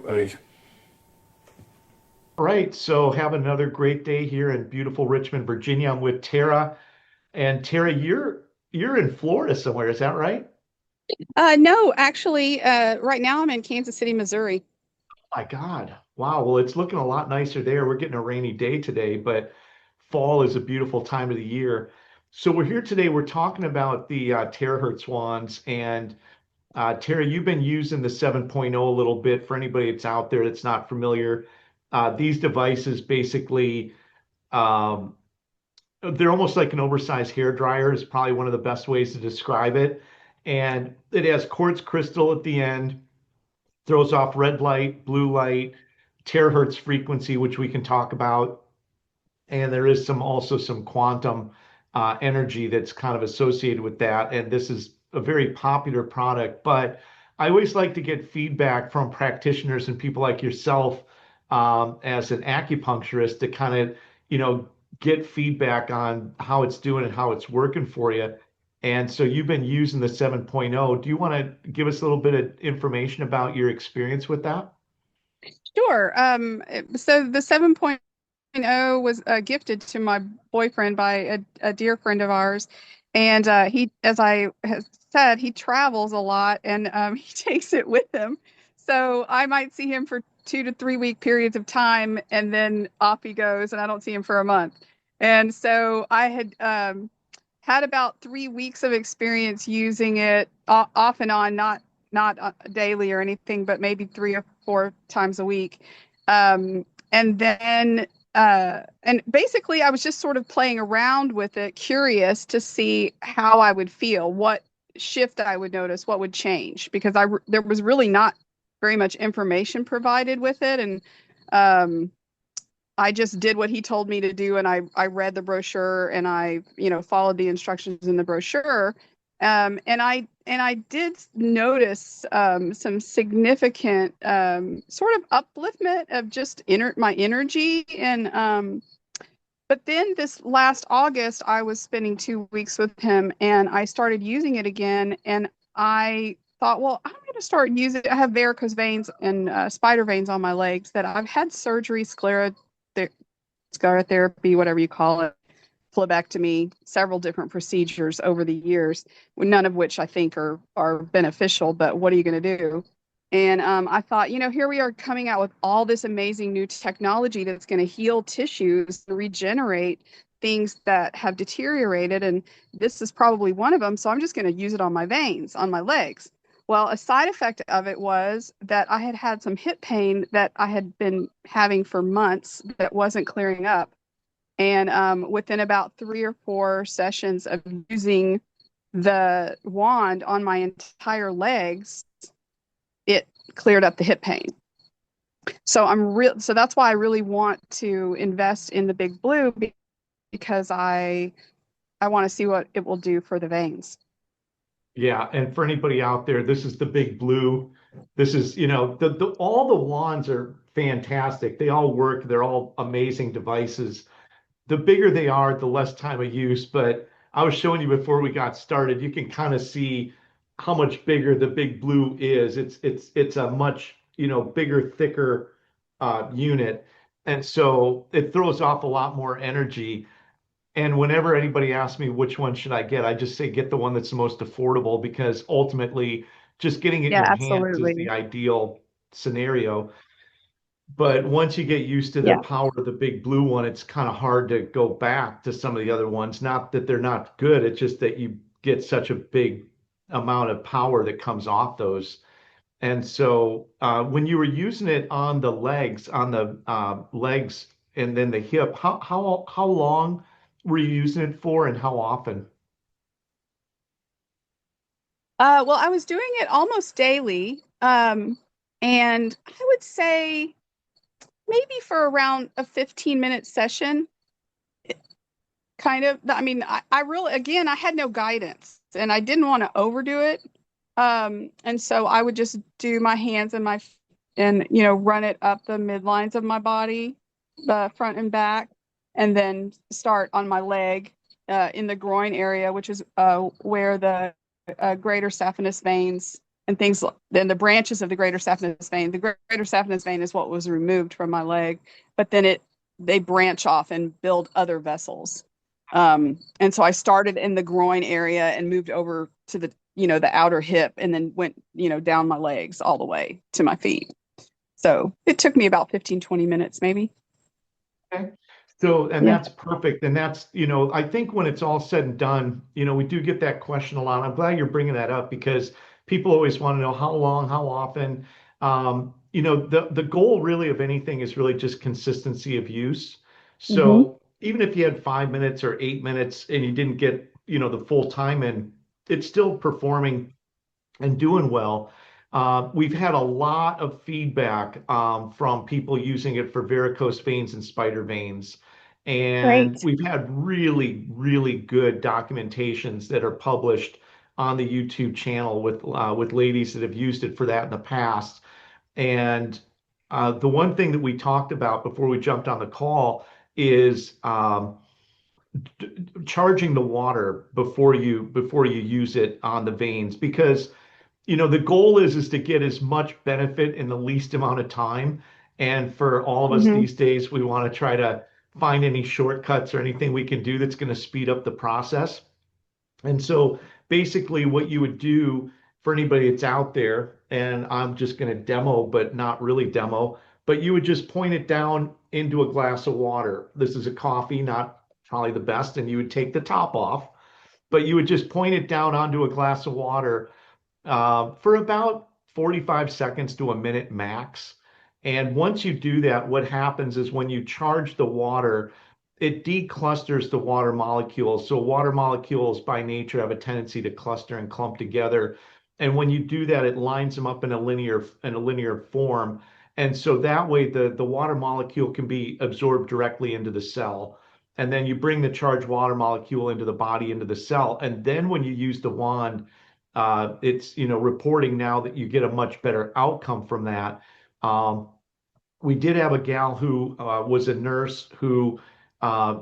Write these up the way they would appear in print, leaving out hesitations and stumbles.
Ready. All right, so have another great day here in beautiful Richmond, Virginia. I'm with Tara, and Tara, you're in Florida somewhere, is that right? No, actually, right now I'm in Kansas City, Missouri. My God, wow. Well, it's looking a lot nicer there. We're getting a rainy day today, but fall is a beautiful time of the year. So we're here today. We're talking about the terahertz wands, and Tara, you've been using the 7.0 a little bit. For anybody that's out there that's not familiar, these devices basically. Um, they're almost like an oversized hair dryer is probably one of the best ways to describe it. And it has quartz crystal at the end, throws off red light, blue light, terahertz frequency, which we can talk about. And there is some quantum energy that's kind of associated with that. And this is a very popular product. But I always like to get feedback from practitioners and people like yourself as an acupuncturist to kind of, you know, get feedback on how it's doing and how it's working for you. And so you've been using the 7.0. Do you want to give us a little bit of information about your experience with that? Sure. So the 7.0 was gifted to my boyfriend by a dear friend of ours. And he, as I has said, he travels a lot and he takes it with him. So I might see him for 2 to 3 week periods of time and then off he goes and I don't see him for a month. And so I had had about 3 weeks of experience using it off and on, not daily or anything, but maybe 3 or 4 times a week. And then and basically, I was just sort of playing around with it, curious to see how I would feel, what shift I would notice, what would change, because there was really not very much information provided with it, and um, I just did what he told me to do, and I read the brochure and I followed the instructions in the brochure, and I did notice some significant sort of upliftment of just my energy and but then this last August I was spending 2 weeks with him and I started using it again and I thought, well, I'm going to start using it. I have varicose veins and spider veins on my legs that I've had surgery, sclerotherapy, whatever you call it, phlebectomy, several different procedures over the years, none of which I think are beneficial. But what are you going to do? And I thought, here we are coming out with all this amazing new technology that's going to heal tissues and regenerate things that have deteriorated. And this is probably one of them. So I'm just going to use it on my veins, on my legs. Well, a side effect of it was that I had some hip pain that I had been having for months that wasn't clearing up. And within about 3 or 4 sessions of using the wand on my entire legs, it cleared up the hip pain. So that's why I really want to invest in the Big Blue because I want to see what it will do for the veins. Yeah, and for anybody out there, this is the Big Blue. This is, the all the wands are fantastic. They all work. They're all amazing devices. The bigger they are, the less time of use. But I was showing you before we got started, you can kind of see how much bigger the Big Blue is. It's a much, bigger, thicker unit. And so it throws off a lot more energy. And whenever anybody asks me which one should I get, I just say get the one that's the most affordable because ultimately just getting it in Yeah, your hands is the absolutely. ideal scenario. But once you get used to the Yeah. power of the Big Blue one, it's kind of hard to go back to some of the other ones. Not that they're not good, it's just that you get such a big amount of power that comes off those. And so when you were using it on the legs, and then the hip, how long were you using it for, and how often? Well, I was doing it almost daily, and I would say maybe for around a 15-minute session. Kind of. I mean, I really, again, I had no guidance and I didn't want to overdo it. And so I would just do my hands and and, run it up the midlines of my body, the front and back, and then start on my leg, in the groin area, which is, where the greater saphenous veins and things. Then the branches of the greater saphenous vein. The greater saphenous vein is what was removed from my leg, but then they branch off and build other vessels. And so I started in the groin area and moved over to the outer hip, and then went, down my legs all the way to my feet. So it took me about 15-20 minutes, maybe. Okay. So, and Yeah. that's perfect. And that's, I think when it's all said and done, we do get that question a lot. I'm glad you're bringing that up because people always want to know how long, how often. The goal really of anything is really just consistency of use. Hmm. So even if you had 5 minutes or 8 minutes and you didn't get, the full time in, it's still performing and doing well. We've had a lot of feedback from people using it for varicose veins and spider veins. And Great. we've had really, really good documentations that are published on the YouTube channel with ladies that have used it for that in the past. And the one thing that we talked about before we jumped on the call is charging the water before you use it on the veins because the goal is to get as much benefit in the least amount of time. And for all of us Hmm. these days, we want to try to find any shortcuts or anything we can do that's going to speed up the process. And so basically what you would do for anybody that's out there, and I'm just going to demo, but not really demo, but you would just point it down into a glass of water. This is a coffee, not probably the best, and you would take the top off, but you would just point it down onto a glass of water for about 45 seconds to a minute max. And once you do that, what happens is when you charge the water, it declusters the water molecules. So water molecules by nature have a tendency to cluster and clump together. And when you do that, it lines them up in a linear form. And so that way the water molecule can be absorbed directly into the cell. And then you bring the charged water molecule into the body, into the cell. And then when you use the wand, it's reporting now that you get a much better outcome from that. Um, we did have a gal who was a nurse who uh,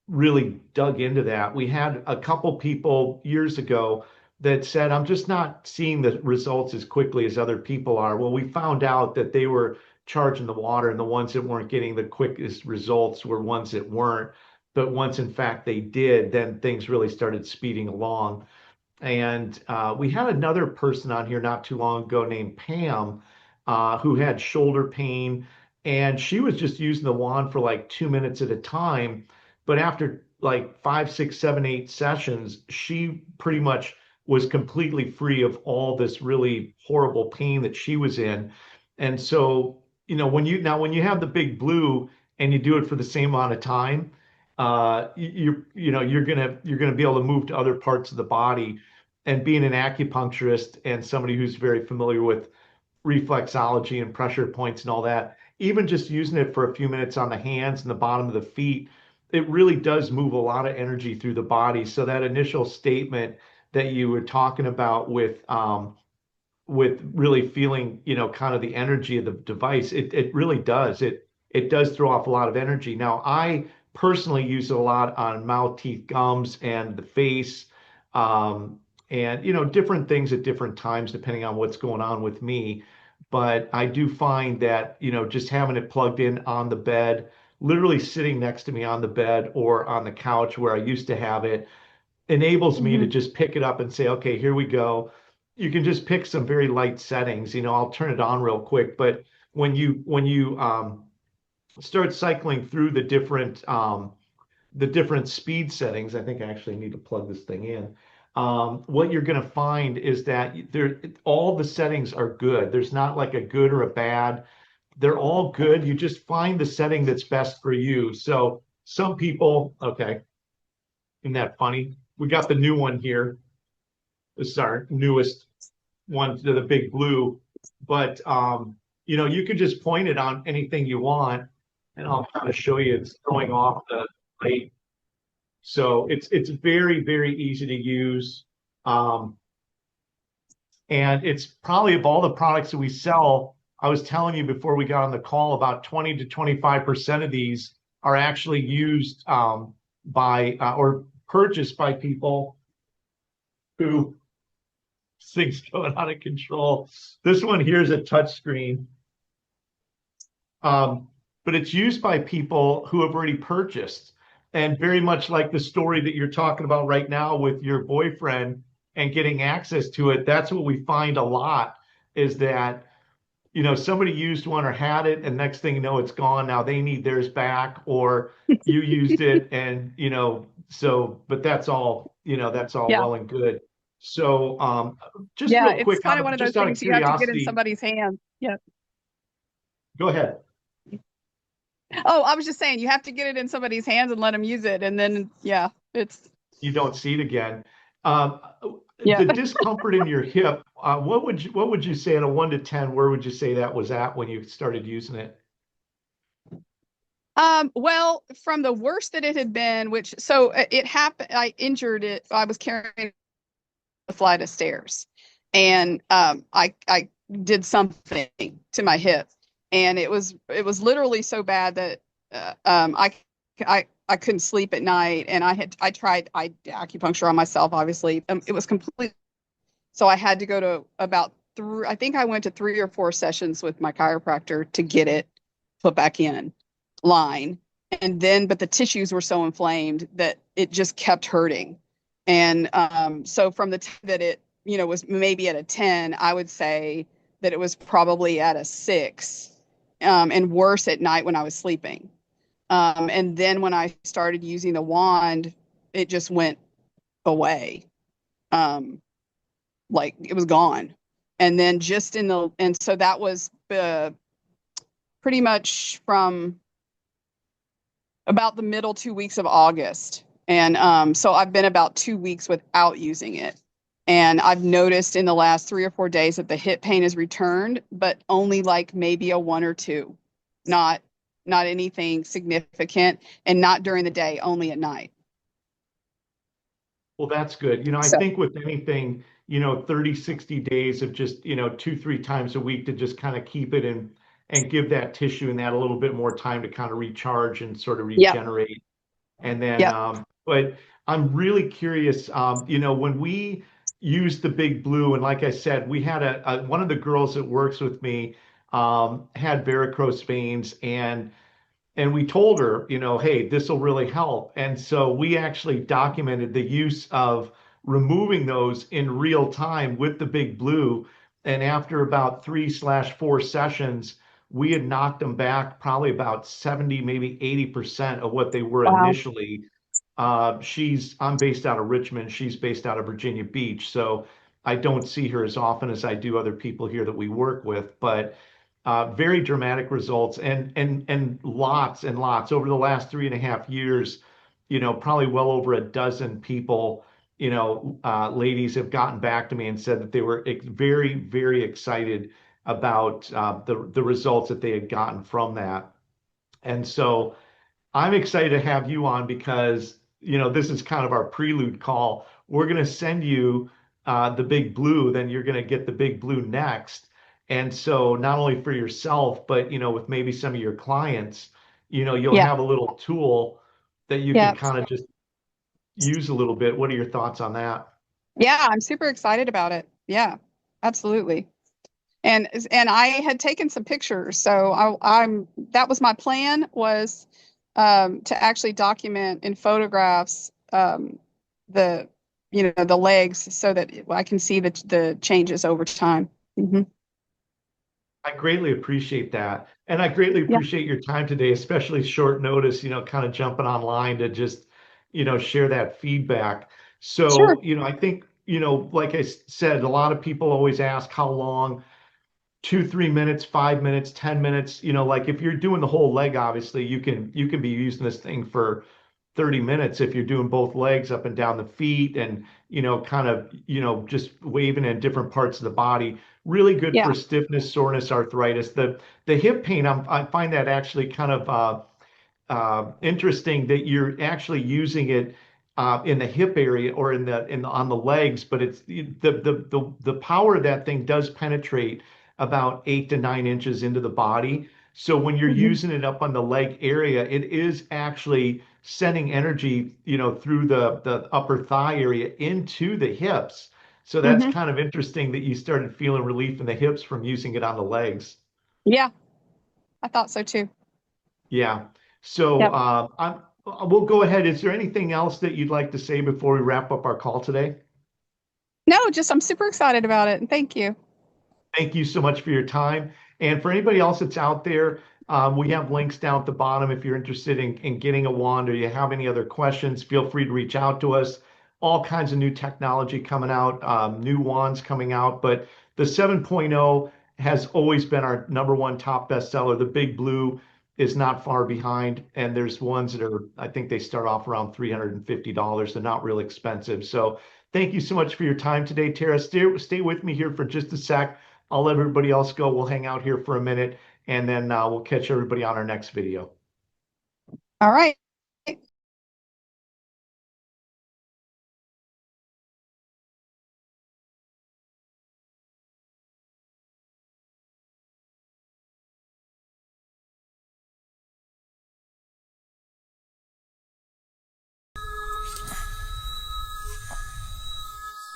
really dug into that. We had a couple people years ago that said, I'm just not seeing the results as quickly as other people are. Well, we found out that they were charging the water, and the ones that weren't getting the quickest results were ones that weren't. But once, in fact, they did, then things really started speeding along. And we had another person on here not too long ago named Pam, who had shoulder pain. And she was just using the wand for like 2 minutes at a time. But after like 5, 6, 7, 8 sessions, she pretty much was completely free of all this really horrible pain that she was in. And so, when you have the big blue and you do it for the same amount of time, you're gonna be able to move to other parts of the body. And being an acupuncturist and somebody who's very familiar with reflexology and pressure points and all that, even just using it for a few minutes on the hands and the bottom of the feet, it really does move a lot of energy through the body. So that initial statement that you were talking about with really feeling, kind of the energy of the device, it really does. It does throw off a lot of energy. Now, I personally use it a lot on mouth, teeth, gums, and the face, and different things at different times depending on what's going on with me. But I do find that, just having it plugged in on the bed, literally sitting next to me on the bed or on the couch where I used to have it, enables me to Hmm. just pick it up and say, okay, here we go. You can just pick some very light settings. I'll turn it on real quick, but when you start cycling through the different speed settings, I think I actually need to plug this thing in. What you're going to find is that all the settings are good. There's not like a good or a bad. They're all good. You just find the setting that's best for you. So some people, okay, isn't that funny? We got the new one here. This is our newest one to the big blue. But you can just point it on anything you want, and I'll kind of show you it's throwing off the light. So it's very, very easy to use. Um, and it's probably of all the products that we sell, I was telling you before we got on the call, about 20 to 25% of these are actually used by or purchased by people who thing's going out of control. This one here is a touch screen. Um, but it's used by people who have already purchased. And very much like the story that you're talking about right now with your boyfriend and getting access to it, that's what we find a lot is that, somebody used one or had it, and next thing you know, it's gone. Now they need theirs back, or you used it and, but that's all Yeah. well and good. So, just Yeah. real It's quick, kind of one of those just out of things you have to get in curiosity, somebody's hands. Yeah. go ahead. Oh, I was just saying you have to get it in somebody's hands and let them use it. And then, yeah, it's, You don't see it again. Um, yeah. the discomfort in your hip, what would you say on a 1 to 10? Where would you say that was at when you started using it? Well, from the worst that it had been, which, so it happened, I injured it. I was carrying a flight of stairs and, I did something to my hip and it was literally so bad that, I couldn't sleep at night and I acupuncture on myself, obviously. It was complete. So I had to go to about three, I think I went to 3 or 4 sessions with my chiropractor to get it put back in line. And then, but the tissues were so inflamed that it just kept hurting. And so from the time that it, was maybe at a 10, I would say that it was probably at a 6, and worse at night when I was sleeping. And then when I started using the wand, it just went away. Um, like it was gone. And then and so that was pretty much from about the middle 2 weeks of August. And so I've been about 2 weeks without using it. And I've noticed in the last 3 or 4 days that the hip pain has returned, but only like maybe a 1 or 2, not anything significant, and not during the day, only at night. Well, that's good. I So think with anything, 30, 60 days of just, 2, 3 times a week to just kind of keep it and give that tissue and that a little bit more time to kind of recharge and sort of yeah, regenerate. And then, yeah, but I'm really curious, when we use the Big Blue, and like I said, we had one of the girls that works with me, had varicose veins, and we told her, hey, this will really help. And so we actually documented the use of removing those in real time with the Big Blue. And after about 3/4 sessions, we had knocked them back probably about 70, maybe 80% of what they were wow, initially. I'm based out of Richmond. She's based out of Virginia Beach. So I don't see her as often as I do other people here that we work with. But very dramatic results and lots and lots over the last 3.5 years. Probably well over a dozen people, ladies have gotten back to me and said that they were very, very excited about the results that they had gotten from that. And so I'm excited to have you on because, this is kind of our prelude call. We're going to send you the Big Blue, then you're going to get the Big Blue next. And so not only for yourself, but, with maybe some of your clients, you'll yeah, have a little tool that you can yeah. kind of just use a little bit. What are your thoughts on that? Yeah, I'm super excited about it. Yeah, absolutely. And I had taken some pictures, so I'm that was my plan, was to actually document in photographs, the the legs, so that I can see the changes over time. Hmm. I greatly appreciate that. And I greatly Yeah, appreciate your time today, especially short notice, kind of jumping online to just, share that feedback. sure. So, I think, like I said, a lot of people always ask how long, 2, 3 minutes, 5 minutes, 10 minutes, like if you're doing the whole leg, obviously you can be using this thing for 30 minutes if you're doing both legs up and down the feet and, kind of, just waving in different parts of the body. Really good Yeah, for stiffness, soreness, arthritis. The hip pain, I find that actually kind of interesting that you're actually using it in the hip area or on the legs, but it's the power of that thing does penetrate about 8 to 9 inches into the body. So when you're hmm, using it up on the leg area, it is actually sending energy, through the upper thigh area into the hips. So that's Hmm. kind of interesting that you started feeling relief in the hips from using it on the legs. Yeah, I thought so too. Yeah. So Yep. we'll go ahead. Is there anything else that you'd like to say before we wrap up our call today? No, just I'm super excited about it. And thank you. Thank you so much for your time. And for anybody else that's out there, we have links down at the bottom. If you're interested in getting a wand or you have any other questions, feel free to reach out to us. All kinds of new technology coming out, new wands coming out. But the 7.0 has always been our number one top bestseller. The Big Blue is not far behind. And there's ones that are, I think they start off around $350. They're not really expensive. So thank you so much for your time today, Tara. Stay with me here for just a sec. I'll let everybody else go. We'll hang out here for a minute and then we'll catch everybody on our next video. All right.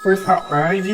First hot ride.